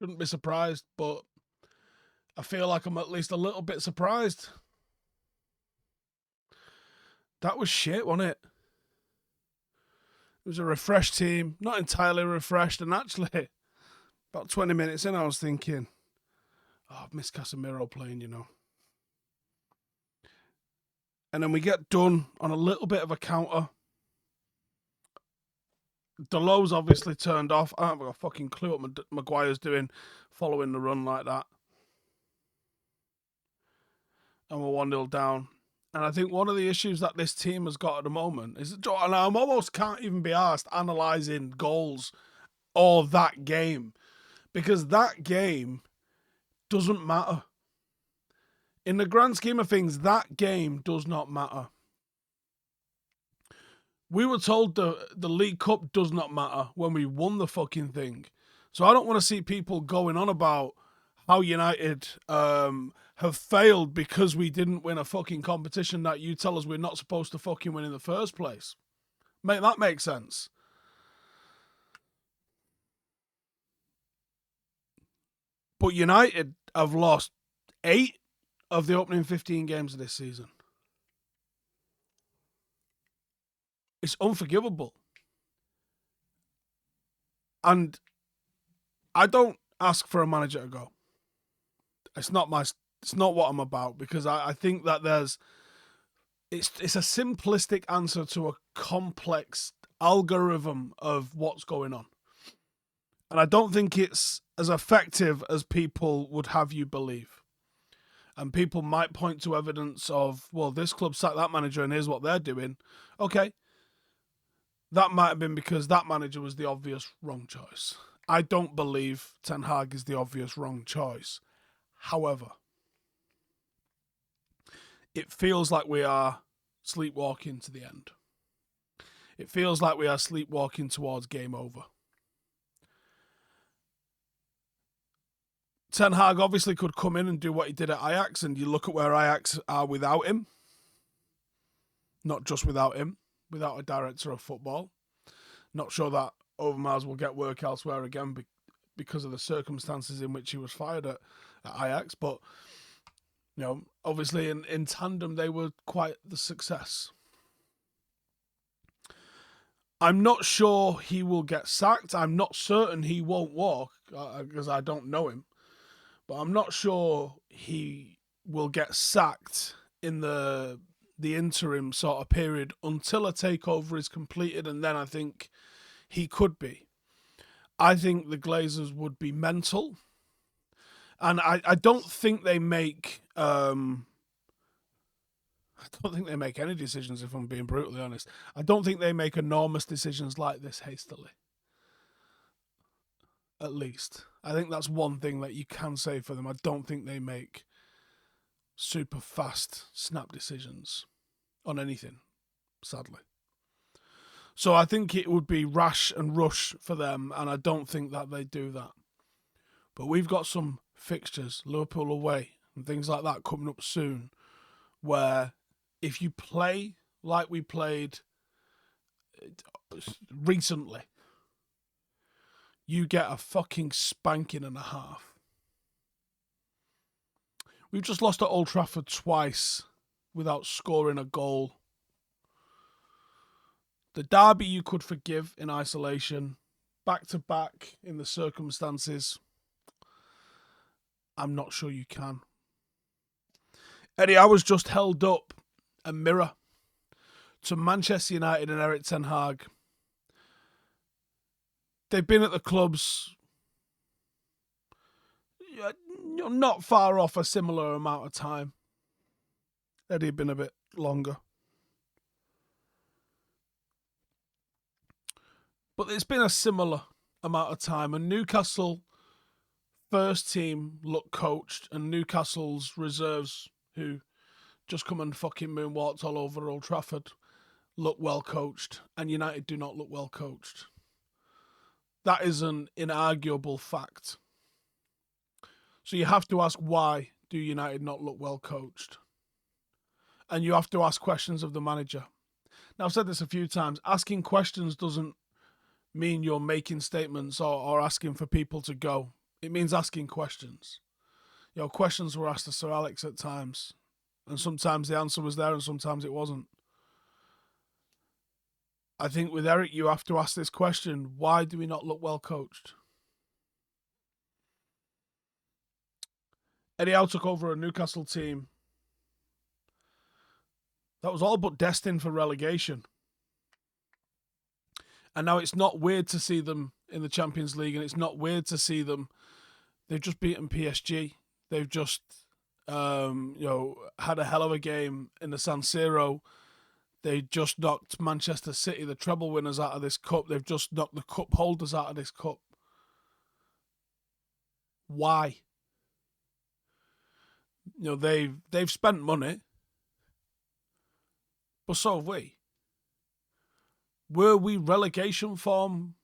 Shouldn't be surprised, but I feel like I'm at least a little bit surprised. That was shit, wasn't it? It was a refreshed team, not entirely refreshed, and actually, about 20 minutes in, I was thinking, oh, I've missed Casemiro playing, you know. And then we get done on a little bit of a counter. Delow's obviously turned off. I haven't got a fucking clue what Maguire's doing following the run like that. And we're 1-0 down. And I think one of the issues that this team has got at the moment is, and I almost can't even be asked analysing goals or that game, because that game doesn't matter. In the grand scheme of things, that game does not matter. We were told the League Cup does not matter when we won the fucking thing. So I don't want to see people going on about how United have failed because we didn't win a fucking competition that you tell us we're not supposed to fucking win in the first place. Make that make sense? But United have lost 8 of the opening 15 games of this season. It's unforgivable. And I don't ask for a manager to go. It's not what I'm about, because I think that it's a simplistic answer to a complex algorithm of what's going on. And I don't think it's as effective as people would have you believe. And people might point to evidence of, well, this club sacked that manager and here's what they're doing. Okay. That might have been because that manager was the obvious wrong choice. I don't believe Ten Hag is the obvious wrong choice. However, it feels like we are sleepwalking to the end. It feels like we are sleepwalking towards game over. Ten Hag obviously could come in and do what he did at Ajax, and you look at where Ajax are without him. Not just without him, without a director of football. Not sure that Overmars will get work elsewhere again because of the circumstances in which he was fired at Ajax. But, you know, obviously in tandem, they were quite the success. I'm not sure he will get sacked. I'm not certain he won't walk because I don't know him. But I'm not sure he will get sacked in the interim sort of period until a takeover is completed, and then I think he could be. I think the Glazers would be mental, and I don't think they make any decisions, if I'm being brutally honest. I don't think they make enormous decisions like this hastily. At least. I think that's one thing that you can say for them. I don't think they make super fast snap decisions on anything, sadly. So I think it would be rash and rush for them, and I don't think that they do that. But we've got some fixtures, Liverpool away, and things like that coming up soon, where if you play like we played recently, you get a fucking spanking and a half. We've just lost at Old Trafford twice without scoring a goal. The derby you could forgive in isolation. Back to back in the circumstances, I'm not sure you can. Eddie, I was just held up a mirror to Manchester United and Erik Ten Hag. They've been at the clubs not far off a similar amount of time. Eddie had been a bit longer. But it's been a similar amount of time. And Newcastle first team look coached, and Newcastle's reserves, who just come and fucking moonwalked all over Old Trafford, look well coached. And United do not look well coached. That is an inarguable fact. So you have to ask, why do United not look well coached? And you have to ask questions of the manager. Now, I've said this a few times. Asking questions doesn't mean you're making statements or asking for people to go. It means asking questions. Questions were asked to Sir Alex at times, and sometimes the answer was there and sometimes it wasn't. I think with Erik, you have to ask this question: why do we not look well coached? Eddie Howe took over a Newcastle team that was all but destined for relegation. And now it's not weird to see them in the Champions League, and it's not weird to see them. They've just beaten PSG. They've just, had a hell of a game in the San Siro. They just knocked Manchester City, the treble winners, out of this cup. They've just knocked the cup holders out of this cup. Why? They've spent money, but so have we. Were we relegation form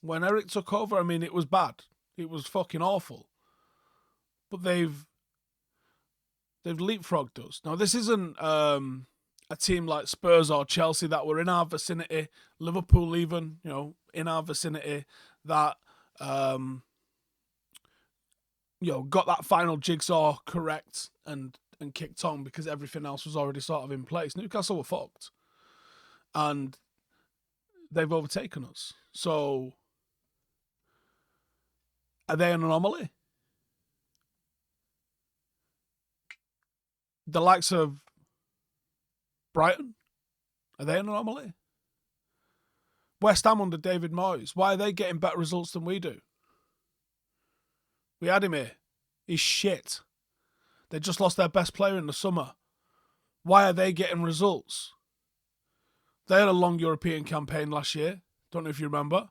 when Erik took over? I mean, it was bad. It was fucking awful. But they've leapfrogged us. Now, this isn't a team like Spurs or Chelsea that were in our vicinity, Liverpool even, in our vicinity, that got that final jigsaw correct and kicked on because everything else was already sort of in place. Newcastle were fucked. And they've overtaken us. So, are they an anomaly? The likes of Brighton, are they an anomaly? West Ham under David Moyes, why are they getting better results than we do? We had him here. He's shit. They just lost their best player in the summer. Why are they getting results? They had a long European campaign last year. Don't know if you remember.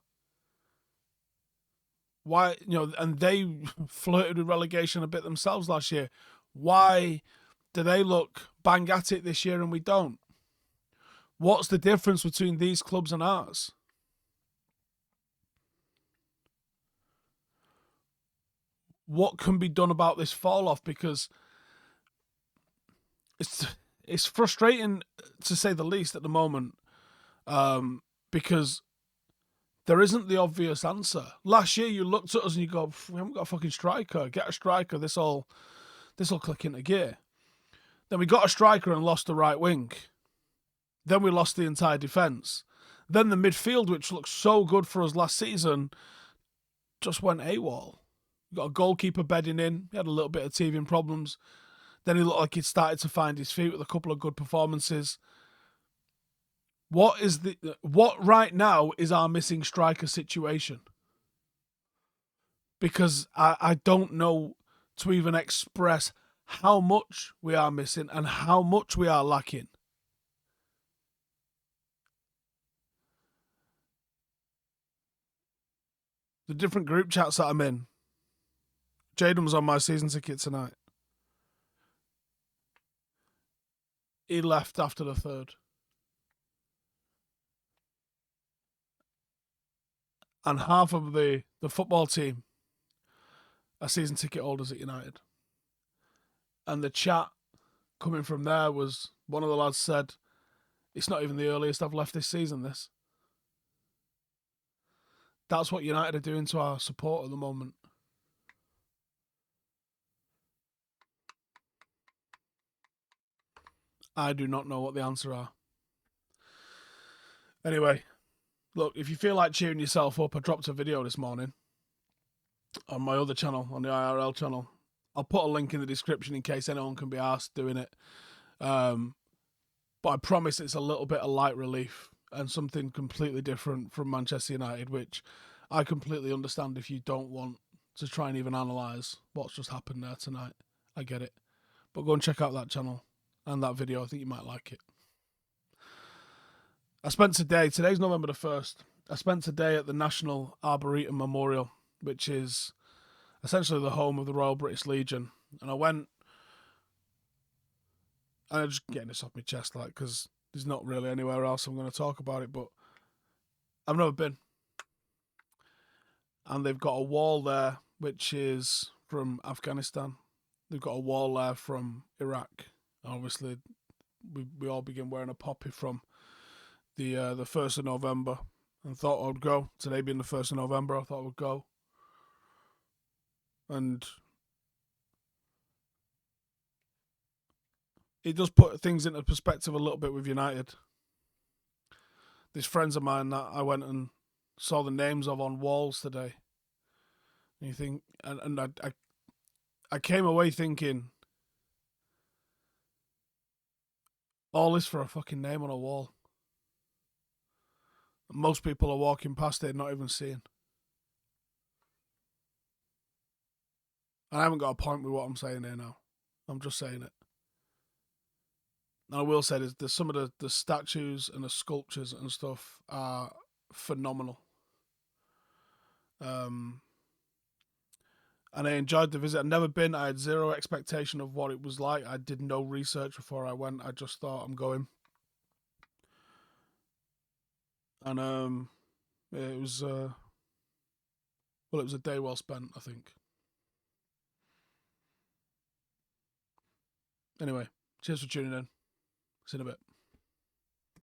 Why, and they flirted with relegation a bit themselves last year. Why do they look bang at it this year and we don't? What's the difference between these clubs and ours? What can be done about this fall off? Because it's frustrating, to say the least, at the moment. Because there isn't the obvious answer. Last year, you looked at us and you go, we haven't got a fucking striker. Get a striker. This'll click into gear. Then we got a striker and lost the right wing. Then we lost the entire defence. Then the midfield, which looked so good for us last season, just went AWOL. We got a goalkeeper bedding in. He had a little bit of teething problems. Then he looked like he'd started to find his feet with a couple of good performances. What right now is our missing striker situation? Because I don't know to even express how much we are missing and how much we are lacking. The different group chats that I'm in. Jaden was on my season ticket tonight. He left after the third. And half of the football team are season ticket holders at United. And the chat coming from there was, one of the lads said, it's not even the earliest I've left this season, this. That's what United are doing to our support at the moment. I do not know what the answer are. Anyway, look, if you feel like cheering yourself up, I dropped a video this morning on my other channel, on the IRL channel. I'll put a link in the description in case anyone can be asked doing it. But I promise it's a little bit of light relief and something completely different from Manchester United, which I completely understand if you don't want to try and even analyse what's just happened there tonight. I get it. But go and check out that channel and that video. I think you might like it. I spent today's November the 1st, I spent today at the National Arboretum Memorial, which is essentially the home of the Royal British Legion. And I went, and I'm just getting this off my chest, because there's not really anywhere else I'm going to talk about it, but I've never been. And they've got a wall there, which is from Afghanistan. They've got a wall there from Iraq. Obviously, we all begin wearing a poppy from the 1st of November, and thought I would go. Today being the 1st of November, I thought I would go. And it does put things into perspective a little bit with United. There's friends of mine that I went and saw the names of on walls today. And you think, and I came away thinking, all this for a fucking name on a wall. Most people are walking past it, not even seeing. I haven't got a point with what I'm saying here now. I'm just saying it. And I will say there's some of the statues and the sculptures and stuff are phenomenal. And I enjoyed the visit. I'd never been. I had zero expectation of what it was like. I did no research before I went. I just thought, I'm going. And it was it was a day well spent, I think. Anyway, cheers for tuning in. See you in a bit.